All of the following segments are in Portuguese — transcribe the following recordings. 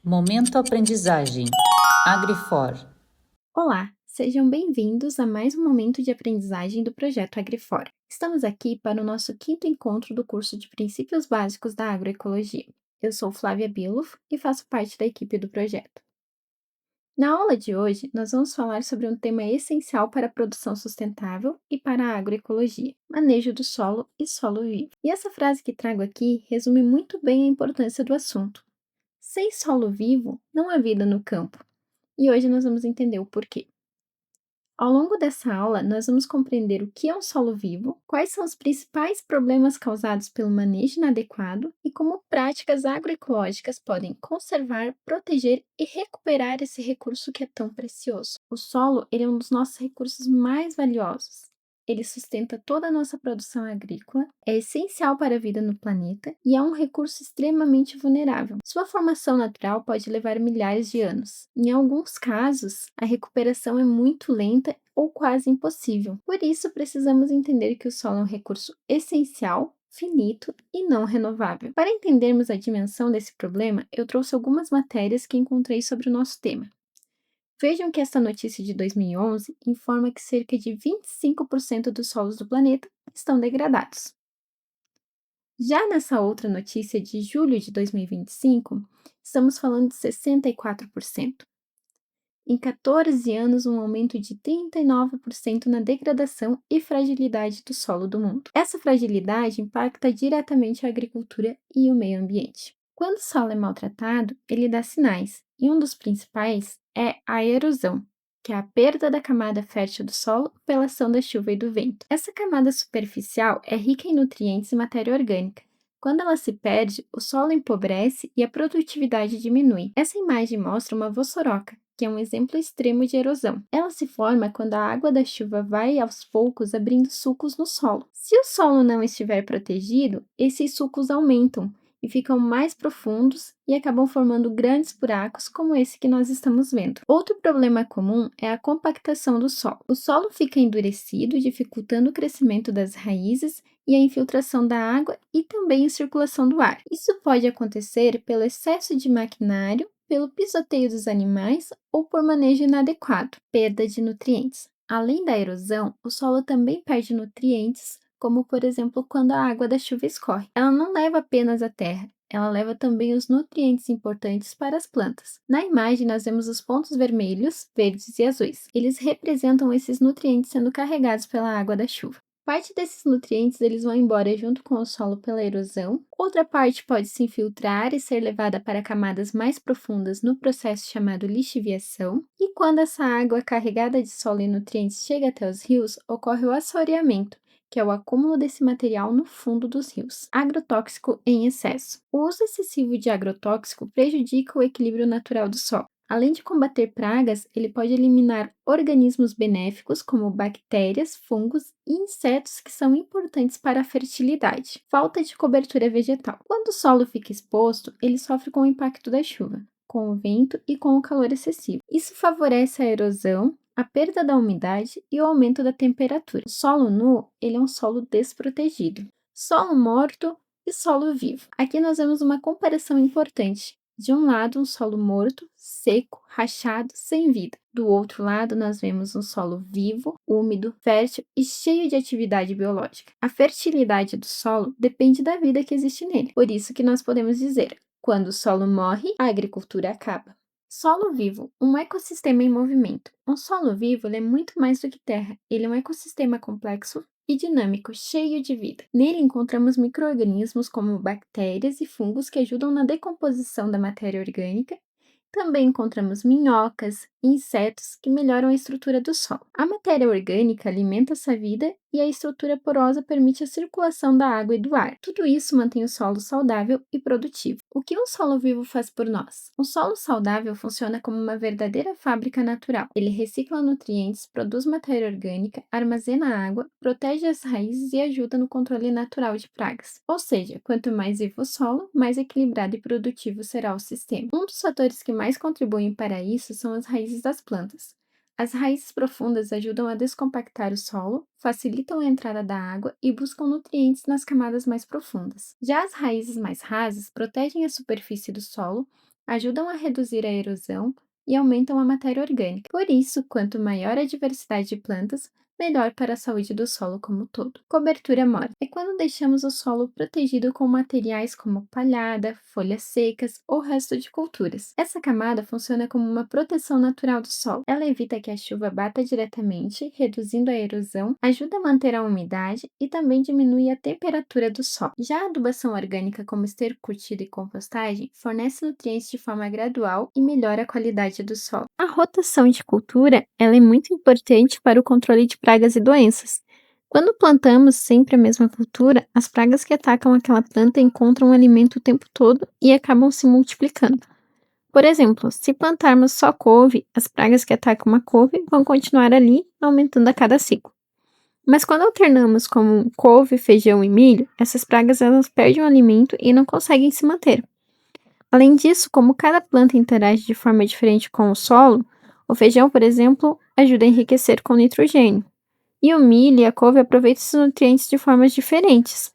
Momento aprendizagem. Agrifor. Olá, sejam bem-vindos a mais um momento de aprendizagem do projeto Agrifora. Estamos aqui para o nosso quinto encontro do curso de Princípios Básicos da Agroecologia. Eu sou Flávia Biloff e faço parte da equipe do projeto. Na aula de hoje, nós vamos falar sobre um tema essencial para a produção sustentável e para a agroecologia: manejo do solo e solo vivo. E essa frase que trago aqui resume muito bem a importância do assunto. Sem solo vivo, não há vida no campo. E hoje nós vamos entender o porquê. Ao longo dessa aula, nós vamos compreender o que é um solo vivo, quais são os principais problemas causados pelo manejo inadequado e como práticas agroecológicas podem conservar, proteger e recuperar esse recurso que é tão precioso. O solo, ele é um dos nossos recursos mais valiosos. Ele sustenta toda a nossa produção agrícola, é essencial para a vida no planeta e é um recurso extremamente vulnerável. Sua formação natural pode levar milhares de anos. Em alguns casos, a recuperação é muito lenta ou quase impossível. Por isso, precisamos entender que o solo é um recurso essencial, finito e não renovável. Para entendermos a dimensão desse problema, eu trouxe algumas matérias que encontrei sobre o nosso tema. Vejam que esta notícia de 2011 informa que cerca de 25% dos solos do planeta estão degradados. Já nessa outra notícia de julho de 2025, estamos falando de 64%. Em 14 anos, um aumento de 39% na degradação e fragilidade do solo do mundo. Essa fragilidade impacta diretamente a agricultura e o meio ambiente. Quando o solo é maltratado, ele dá sinais, e um dos principais é a erosão, que é a perda da camada fértil do solo pela ação da chuva e do vento. Essa camada superficial é rica em nutrientes e matéria orgânica. Quando ela se perde, o solo empobrece e a produtividade diminui. Essa imagem mostra uma vossoroca, que é um exemplo extremo de erosão. Ela se forma quando a água da chuva vai aos poucos abrindo sulcos no solo. Se o solo não estiver protegido, esses sulcos aumentam e ficam mais profundos e acabam formando grandes buracos como esse que nós estamos vendo. Outro problema comum é a compactação do solo. O solo fica endurecido, dificultando o crescimento das raízes e a infiltração da água e também a circulação do ar. Isso pode acontecer pelo excesso de maquinário, pelo pisoteio dos animais ou por manejo inadequado, perda de nutrientes. Além da erosão, o solo também perde nutrientes, como por exemplo quando a água da chuva escorre. Ela não leva apenas a terra, ela leva também os nutrientes importantes para as plantas. Na imagem, nós vemos os pontos vermelhos, verdes e azuis. Eles representam esses nutrientes sendo carregados pela água da chuva. Parte desses nutrientes eles vão embora junto com o solo pela erosão, outra parte pode se infiltrar e ser levada para camadas mais profundas no processo chamado lixiviação, e quando essa água carregada de solo e nutrientes chega até os rios, ocorre o assoreamento, que é o acúmulo desse material no fundo dos rios. Agrotóxico em excesso. O uso excessivo de agrotóxico prejudica o equilíbrio natural do solo. Além de combater pragas, ele pode eliminar organismos benéficos como bactérias, fungos e insetos que são importantes para a fertilidade. Falta de cobertura vegetal. Quando o solo fica exposto, ele sofre com o impacto da chuva, com o vento e com o calor excessivo. Isso favorece a erosão, a perda da umidade e o aumento da temperatura. O solo nu, ele é um solo desprotegido. Solo morto e solo vivo. Aqui nós vemos uma comparação importante. De um lado, um solo morto, seco, rachado, sem vida. Do outro lado, nós vemos um solo vivo, úmido, fértil e cheio de atividade biológica. A fertilidade do solo depende da vida que existe nele. Por isso que nós podemos dizer: quando o solo morre, a agricultura acaba. Solo vivo, um ecossistema em movimento. Um solo vivo ele é muito mais do que terra. Ele é um ecossistema complexo e dinâmico, cheio de vida. Nele encontramos micro-organismos como bactérias e fungos que ajudam na decomposição da matéria orgânica. Também encontramos minhocas e insetos que melhoram a estrutura do solo. A matéria orgânica alimenta essa vida e a estrutura porosa permite a circulação da água e do ar. Tudo isso mantém o solo saudável e produtivo. O que um solo vivo faz por nós? Um solo saudável funciona como uma verdadeira fábrica natural. Ele recicla nutrientes, produz matéria orgânica, armazena água, protege as raízes e ajuda no controle natural de pragas. Ou seja, quanto mais vivo o solo, mais equilibrado e produtivo será o sistema. Um dos fatores que mais contribuem para isso são as raízes das plantas. As raízes profundas ajudam a descompactar o solo, facilitam a entrada da água e buscam nutrientes nas camadas mais profundas. Já as raízes mais rasas protegem a superfície do solo, ajudam a reduzir a erosão e aumentam a matéria orgânica. Por isso, quanto maior a diversidade de plantas, melhor para a saúde do solo como um todo. Cobertura morta é quando deixamos o solo protegido com materiais como palhada, folhas secas ou resto de culturas. Essa camada funciona como uma proteção natural do solo. Ela evita que a chuva bata diretamente, reduzindo a erosão, ajuda a manter a umidade e também diminui a temperatura do solo. Já a adubação orgânica, como esterco curtido e compostagem, fornece nutrientes de forma gradual e melhora a qualidade do solo. A rotação de cultura, ela é muito importante para o controle de pragas e doenças. Quando plantamos sempre a mesma cultura, as pragas que atacam aquela planta encontram alimento o tempo todo e acabam se multiplicando. Por exemplo, se plantarmos só couve, as pragas que atacam uma couve vão continuar ali, aumentando a cada ciclo. Mas quando alternamos como couve, feijão e milho, essas pragas elas perdem o alimento e não conseguem se manter. Além disso, como cada planta interage de forma diferente com o solo, o feijão, por exemplo, ajuda a enriquecer com nitrogênio, e o milho e a couve aproveitam esses nutrientes de formas diferentes.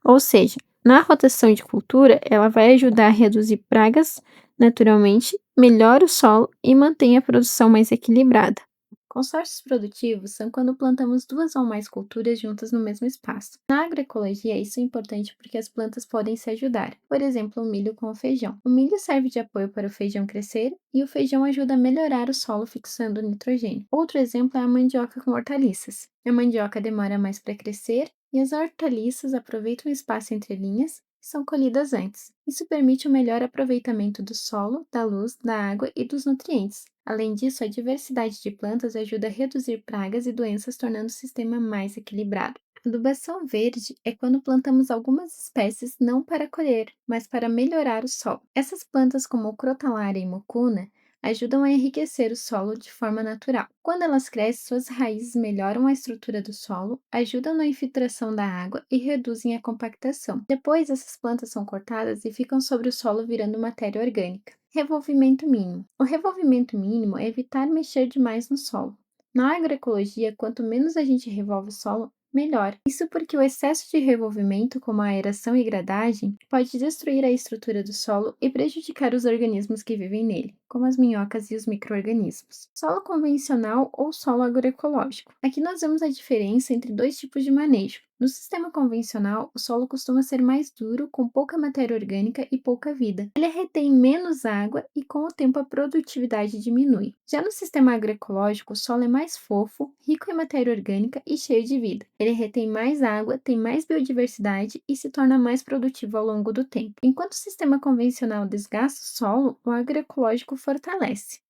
Ou seja, na rotação de cultura, ela vai ajudar a reduzir pragas naturalmente, melhora o solo e mantém a produção mais equilibrada. Consórcios produtivos são quando plantamos duas ou mais culturas juntas no mesmo espaço. Na agroecologia, isso é importante porque as plantas podem se ajudar, por exemplo, o milho com o feijão. O milho serve de apoio para o feijão crescer e o feijão ajuda a melhorar o solo fixando o nitrogênio. Outro exemplo é a mandioca com hortaliças. A mandioca demora mais para crescer e as hortaliças aproveitam o espaço entre linhas e são colhidas antes. Isso permite um melhor aproveitamento do solo, da luz, da água e dos nutrientes. Além disso, a diversidade de plantas ajuda a reduzir pragas e doenças, tornando o sistema mais equilibrado. Adubação verde é quando plantamos algumas espécies não para colher, mas para melhorar o solo. Essas plantas, como o crotalária e mucuna, ajudam a enriquecer o solo de forma natural. Quando elas crescem, suas raízes melhoram a estrutura do solo, ajudam na infiltração da água e reduzem a compactação. Depois, essas plantas são cortadas e ficam sobre o solo virando matéria orgânica. Revolvimento mínimo. O revolvimento mínimo é evitar mexer demais no solo. Na agroecologia, quanto menos a gente revolve o solo, melhor. Isso porque o excesso de revolvimento, como a aeração e gradagem, pode destruir a estrutura do solo e prejudicar os organismos que vivem nele, como as minhocas e os micro-organismos. Solo convencional ou solo agroecológico. Aqui nós vemos a diferença entre dois tipos de manejo. No sistema convencional, o solo costuma ser mais duro, com pouca matéria orgânica e pouca vida. Ele retém menos água e, com o tempo, a produtividade diminui. Já no sistema agroecológico, o solo é mais fofo, rico em matéria orgânica e cheio de vida. Ele retém mais água, tem mais biodiversidade e se torna mais produtivo ao longo do tempo. Enquanto o sistema convencional desgasta o solo, o agroecológico fortalece.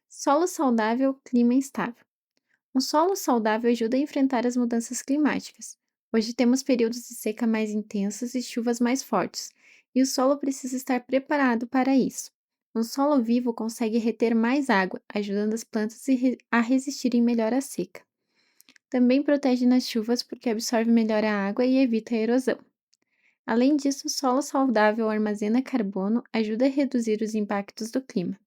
Solo saudável, clima instável. Um solo saudável ajuda a enfrentar as mudanças climáticas. Hoje temos períodos de seca mais intensos e chuvas mais fortes, e o solo precisa estar preparado para isso. Um solo vivo consegue reter mais água, ajudando as plantas a resistirem melhor à seca. Também protege nas chuvas porque absorve melhor a água e evita a erosão. Além disso, o solo saudável armazena carbono, ajuda a reduzir os impactos do clima.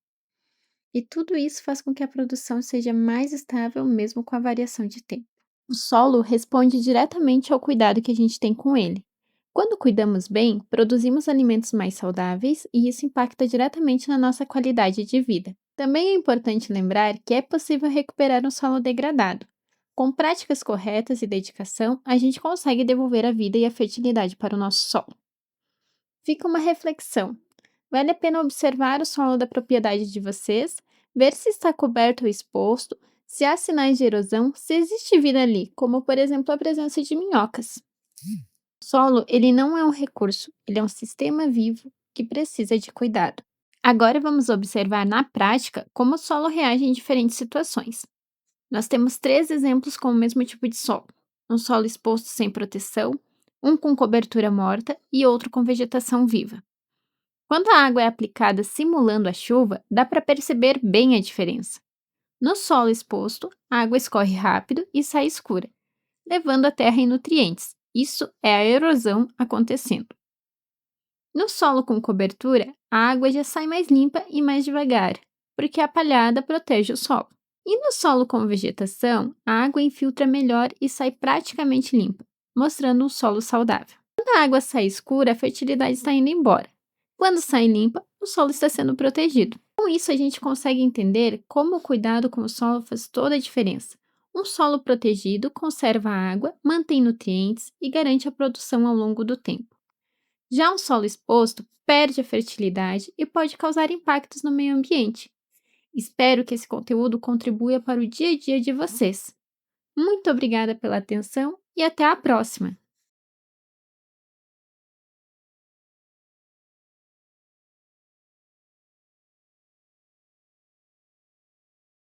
E tudo isso faz com que a produção seja mais estável mesmo com a variação de tempo. O solo responde diretamente ao cuidado que a gente tem com ele. Quando cuidamos bem, produzimos alimentos mais saudáveis e isso impacta diretamente na nossa qualidade de vida. Também é importante lembrar que é possível recuperar um solo degradado. Com práticas corretas e dedicação, a gente consegue devolver a vida e a fertilidade para o nosso solo. Fica uma reflexão. Vale a pena observar o solo da propriedade de vocês, ver se está coberto ou exposto, se há sinais de erosão, se existe vida ali, como por exemplo a presença de minhocas. O solo, ele não é um recurso, ele é um sistema vivo que precisa de cuidado. Agora vamos observar na prática como o solo reage em diferentes situações. Nós temos 3 exemplos com o mesmo tipo de solo: um solo exposto sem proteção, um com cobertura morta e outro com vegetação viva. Quando a água é aplicada simulando a chuva, dá para perceber bem a diferença. No solo exposto, a água escorre rápido e sai escura, levando a terra em nutrientes. Isso é a erosão acontecendo. No solo com cobertura, a água já sai mais limpa e mais devagar, porque a palhada protege o solo. E no solo com vegetação, a água infiltra melhor e sai praticamente limpa, mostrando um solo saudável. Quando a água sai escura, a fertilidade está indo embora. Quando sai limpa, o solo está sendo protegido. Com isso, a gente consegue entender como o cuidado com o solo faz toda a diferença. Um solo protegido conserva a água, mantém nutrientes e garante a produção ao longo do tempo. Já um solo exposto perde a fertilidade e pode causar impactos no meio ambiente. Espero que esse conteúdo contribua para o dia a dia de vocês. Muito obrigada pela atenção e até a próxima!